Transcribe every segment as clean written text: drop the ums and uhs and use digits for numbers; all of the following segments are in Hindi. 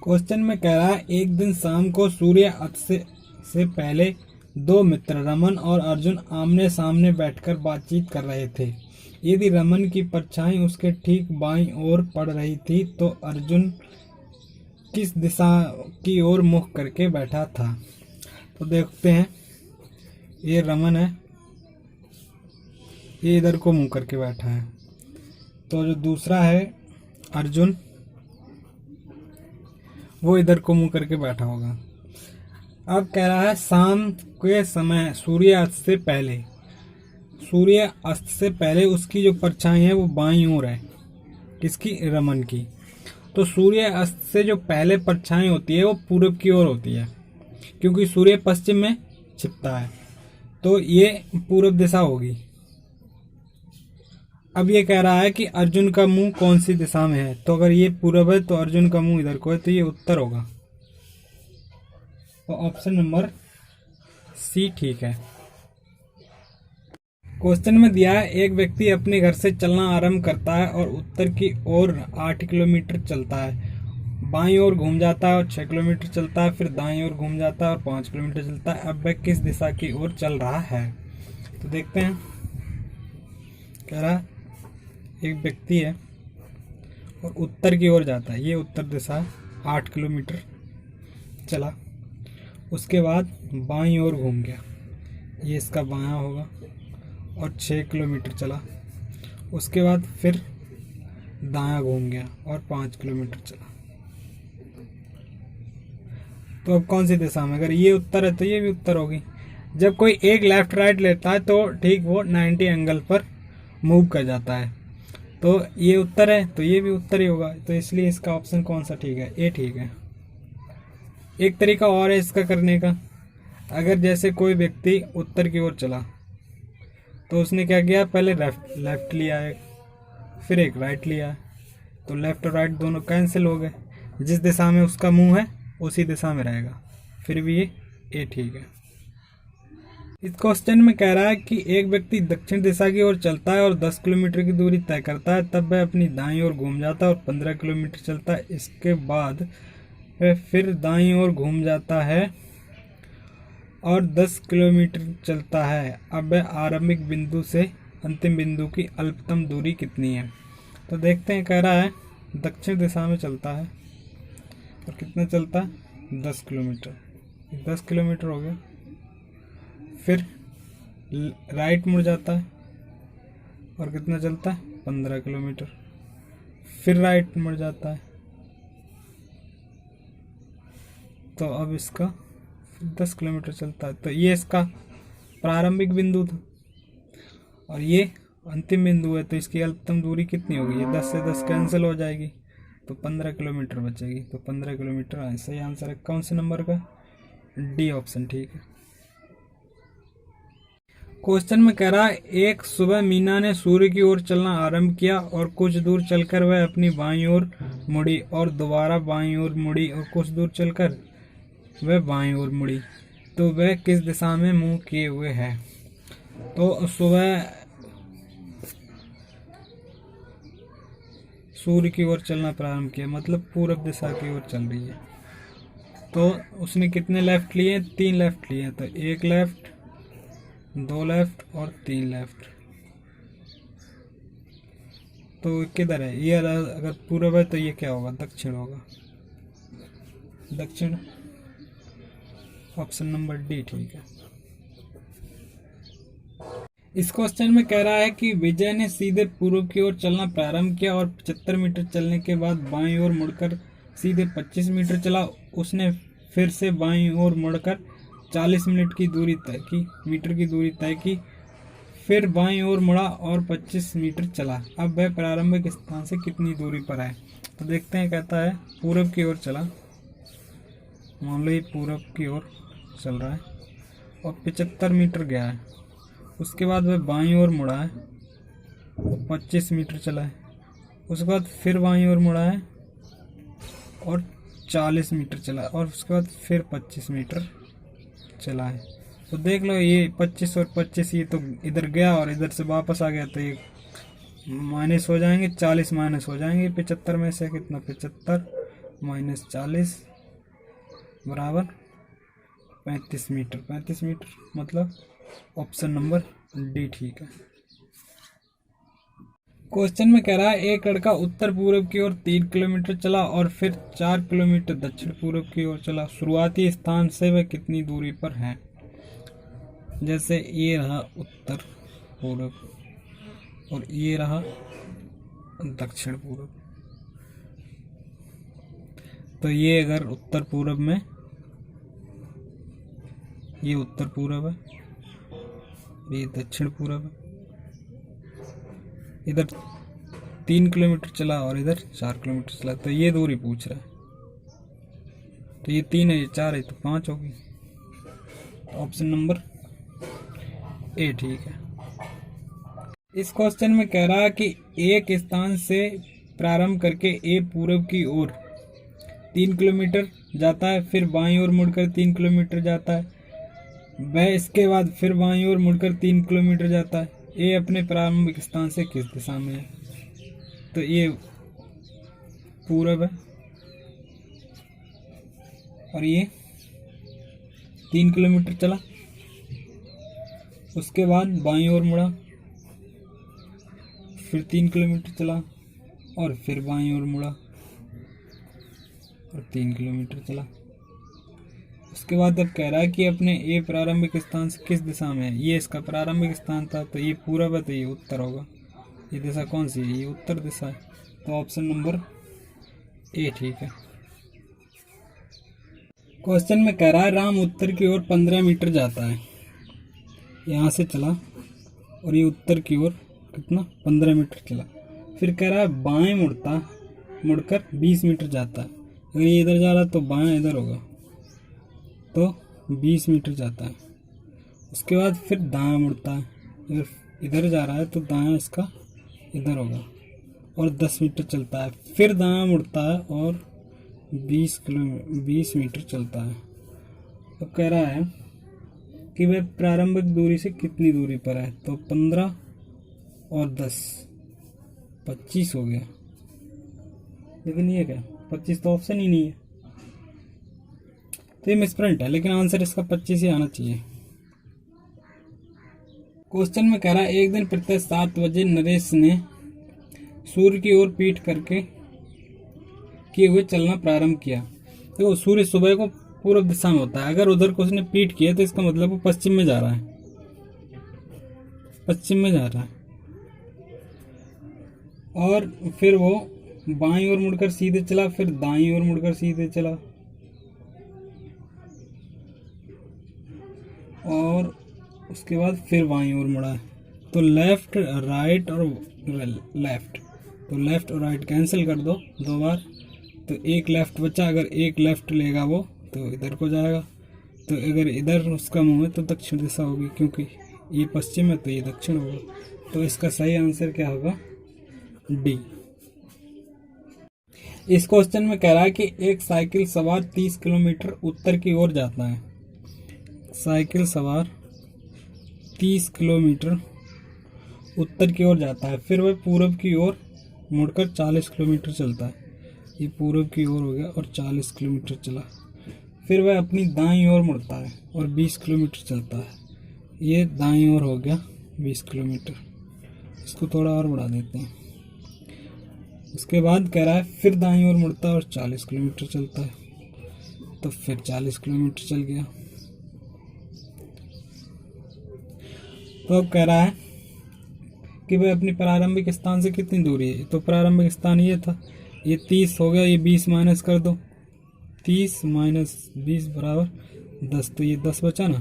क्वेश्चन में कह रहा है एक दिन शाम को सूर्य अस्त से पहले दो मित्र रमन और अर्जुन आमने सामने बैठकर बातचीत कर रहे थे। यदि रमन की परछाई उसके ठीक बाईं ओर पड़ रही थी तो अर्जुन किस दिशा की ओर मुख करके बैठा था। तो देखते हैं, ये रमन है, ये इधर को मुंह करके बैठा है। तो जो दूसरा है अर्जुन, वो इधर को मुंह करके बैठा होगा। अब कह रहा है शाम के समय सूर्य अस्त से पहले उसकी जो परछाई है वो बाईं ओर है। किसकी? रमन की। तो सूर्य अस्त से जो पहले परछाई होती है वो पूरब की ओर होती है, क्योंकि सूर्य पश्चिम में छिपता है, तो ये पूरब दिशा होगी। अब ये कह रहा है कि अर्जुन का मुंह कौन सी दिशा में है। तो अगर ये पूरब है तो अर्जुन का मुंह इधर को है, तो ये उत्तर होगा। तो ऑप्शन नंबर सी ठीक है। क्वेश्चन में दिया है एक व्यक्ति अपने घर से चलना आरंभ करता है और उत्तर की ओर 8 किलोमीटर चलता है, बाईं ओर घूम जाता है और 6 किलोमीटर चलता है, फिर दाईं ओर घूम जाता है और 5 किलोमीटर चलता है। अब वह किस दिशा की ओर चल रहा है? तो देखते हैं। कह रहा है एक व्यक्ति है और उत्तर की ओर जाता है, ये उत्तर दिशा है, 8 किलोमीटर चला, उसके बाद बाईं ओर घूम गया, ये इसका बायां होगा, और 6 किलोमीटर चला, उसके बाद फिर दायां घूम गया और 5 किलोमीटर चला। तो अब कौन सी दिशा में? अगर ये उत्तर है तो ये भी उत्तर होगी। जब कोई एक लेफ्ट राइट लेता है तो ठीक वो 90 एंगल पर मूव कर जाता है, तो ये उत्तर है तो ये भी उत्तर ही होगा। तो इसलिए इसका ऑप्शन कौन सा ठीक है? ए ठीक है। एक तरीका और है इसका करने का। अगर जैसे कोई व्यक्ति उत्तर की ओर चला तो उसने क्या किया, पहले लेफ्ट लिया है, फिर एक राइट लिया है, तो लेफ्ट और राइट दोनों कैंसिल हो गए। जिस दिशा में उसका मुंह है उसी दिशा में रहेगा, फिर भी ये ए ठीक है। इस क्वेश्चन में कह रहा है कि एक व्यक्ति दक्षिण दिशा की ओर चलता है और 10 किलोमीटर की दूरी तय करता है, तब वह अपनी दाईं ओर घूम जाता है और 15 किलोमीटर चलता है। इसके बाद वह फिर दाईं ओर घूम जाता है और 10 किलोमीटर चलता है। अब वह आरंभिक बिंदु से अंतिम बिंदु की अल्पतम दूरी कितनी है? तो देखते हैं। कह रहा है दक्षिण दिशा में चलता है और कितना चलता है? 10 किलोमीटर। 10 किलोमीटर हो गया, फिर राइट मुड़ जाता है और कितना चलता है? 15 किलोमीटर, फिर राइट मुड़ जाता है, तो अब इसका 10 किलोमीटर चलता है। तो ये इसका प्रारंभिक बिंदु था और ये अंतिम बिंदु है, तो इसकी अल्पतम दूरी कितनी होगी? ये 10 से 10 कैंसिल हो जाएगी, तो 15 किलोमीटर बचेगी। तो 15 किलोमीटर सही आंसर है। कौन से नंबर का? डी ऑप्शन ठीक है। क्वेश्चन में कह रहा है एक सुबह मीना ने सूर्य की ओर चलना आरंभ किया और कुछ दूर चलकर वह अपनी बाईं ओर मुड़ी और दोबारा बाईं ओर मुड़ी और कुछ दूर चलकर वह बाईं ओर मुड़ी, तो वह किस दिशा में मुंह किए हुए है? तो सुबह सूर्य की ओर चलना प्रारंभ किया, मतलब पूरब दिशा की ओर चल रही है। तो उसने कितने लेफ्ट लिए? 3 लेफ्ट लिए। तो 1 लेफ्ट, 2 लेफ्ट और 3 लेफ्ट। तो किधर है ये? अगर पूरब है तो ये क्या होगा? दक्षिण होगा। दक्षिण, ऑप्शन नंबर डी ठीक है। इस क्वेश्चन में कह रहा है कि विजय ने सीधे पूर्व की ओर चलना प्रारंभ किया और 75 मीटर चलने के बाद बाईं ओर मुड़कर सीधे 25 मीटर चला। उसने फिर से बाईं ओर मुड़कर 40 मीटर की दूरी तय की, फिर बाईं ओर मुड़ा और 25 मीटर चला। अब वह प्रारंभिक स्थान से कितनी दूरी पर है? तो देखते हैं। कहता है पूरब की ओर चला, मान लो ये पूरब की ओर चल रहा है और 75 मीटर गया है। उसके बाद वह बाईं ओर मुड़ा है, 25 मीटर चला है। उसके बाद फिर बाईं ओर मुड़ा है और 40 मीटर चला, और उसके बाद फिर 25 मीटर चला है। तो देख लो ये 25 और 25, ये तो इधर गया और इधर से वापस आ गया, तो ये माइनस हो जाएंगे, 40 माइनस हो जाएंगे 75 में से। कितना? 75 -40 बराबर 35 मीटर। 35 मीटर मतलब ऑप्शन नंबर डी ठीक है। क्वेश्चन में कह रहा है एक लड़का उत्तर पूर्व की ओर 3 किलोमीटर चला और फिर 4 किलोमीटर दक्षिण पूर्व की ओर चला। शुरुआती स्थान से वह कितनी दूरी पर है? जैसे ये रहा उत्तर पूर्व और ये रहा दक्षिण पूर्व। तो ये अगर उत्तर पूर्व में, ये उत्तर पूर्व है, ये दक्षिण पूर्व है, इधर 3 किलोमीटर चला और इधर 4 किलोमीटर चला, तो ये दूरी पूछ रहा है। तो ये 3 है, ये 4 है, तो 5 होगी। तो ऑप्शन नंबर ए ठीक है। इस क्वेश्चन में कह रहा है कि एक स्थान से प्रारंभ करके ए पूर्व की ओर 3 किलोमीटर जाता है, फिर बाईं ओर मुड़कर 3 किलोमीटर जाता है, वह इसके बाद फिर बाईं ओर मुड़कर 3 किलोमीटर जाता है। ए अपने प्रारंभिक स्थान से किस दिशा में है? तो ये पूर्व है और ये 3 किलोमीटर चला, उसके बाद बाईं ओर मुड़ा, फिर 3 किलोमीटर चला और फिर बाईं ओर मुड़ा और 3 किलोमीटर चला। उसके बाद अब कह रहा है कि अपने ए प्रारंभिक स्थान से किस दिशा में है? ये इसका प्रारंभिक स्थान था, तो ये पूर्व है, तो ये उत्तर होगा। ये दिशा कौन सी है? ये उत्तर दिशा है। तो ऑप्शन नंबर ए ठीक है। क्वेश्चन में कह रहा है राम उत्तर की ओर 15 मीटर जाता है, यहाँ से चला और ये उत्तर की ओर कितना 15 मीटर चला, फिर कह रहा है बाएं मुड़कर 20 मीटर जाता है। अगर ये इधर जा रहा है तो बाएं इधर होगा, तो 20 मीटर जाता है। उसके बाद फिर दाएं मुड़ता है, अगर इधर जा रहा है तो दाएं इसका इधर होगा और 10 मीटर चलता है, फिर दाएं मुड़ता है और 20 मीटर चलता है। अब कह रहा है कि वह प्रारंभिक दूरी से कितनी दूरी पर है? तो 15 और 10 25 हो गया, लेकिन ये क्या 25 तो ऑप्शन ही नहीं है, तो ये मिसप्रिंट है, लेकिन आंसर इसका 25 ही आना चाहिए। क्वेश्चन में कह रहा है एक दिन प्रत्यह 7 बजे नरेश ने सूर्य की ओर पीठ करके किए हुए चलना प्रारंभ किया। तो सूर्य सुबह को पूर्व दिशा में होता है, अगर उधर को उसने पीठ किया तो इसका मतलब वो पश्चिम में जा रहा है, पश्चिम में जा रहा है। और फिर वो बाईं ओर मुड़कर सीधे चला, फिर दाईं ओर मुड़कर सीधे चला और उसके बाद फिर बाईं ओर मुड़ा। तो लेफ्ट राइट और लेफ्ट, तो लेफ्ट और राइट कैंसिल कर दो 2 बार, तो एक लेफ्ट बचा। अगर एक लेफ्ट लेगा वो तो इधर को जाएगा, तो अगर इधर उसका मुंह है तो दक्षिण दिशा होगी, क्योंकि ये पश्चिम है तो ये दक्षिण होगा। तो इसका सही आंसर क्या होगा? डी। इस क्वेश्चन में कह रहा है कि एक साइकिल सवार 30 किलोमीटर उत्तर की ओर जाता है। साइकिल सवार 30 किलोमीटर उत्तर की ओर जाता है, फिर वह पूर्व की ओर मुड़कर 40 किलोमीटर चलता है। ये पूर्व की ओर हो गया और 40 किलोमीटर चला, फिर वह अपनी दाईं ओर मुड़ता है और 20 किलोमीटर चलता है। ये दाईं ओर हो गया 20 किलोमीटर, इसको थोड़ा और बढ़ा देते हैं। उसके बाद कह रहा है फिर दाईं ओर मुड़ता है और 40 किलोमीटर चलता है, तो फिर 40 किलोमीटर चल गया। तो अब कह रहा है कि वह अपनी प्रारंभिक स्थान से कितनी दूरी है? तो प्रारंभिक स्थान ये था, ये 30 हो गया, ये 20 माइनस कर दो, 30 माइनस 20 बराबर 10, तो ये 10 बचा ना,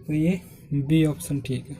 तो ये बी ऑप्शन ठीक है।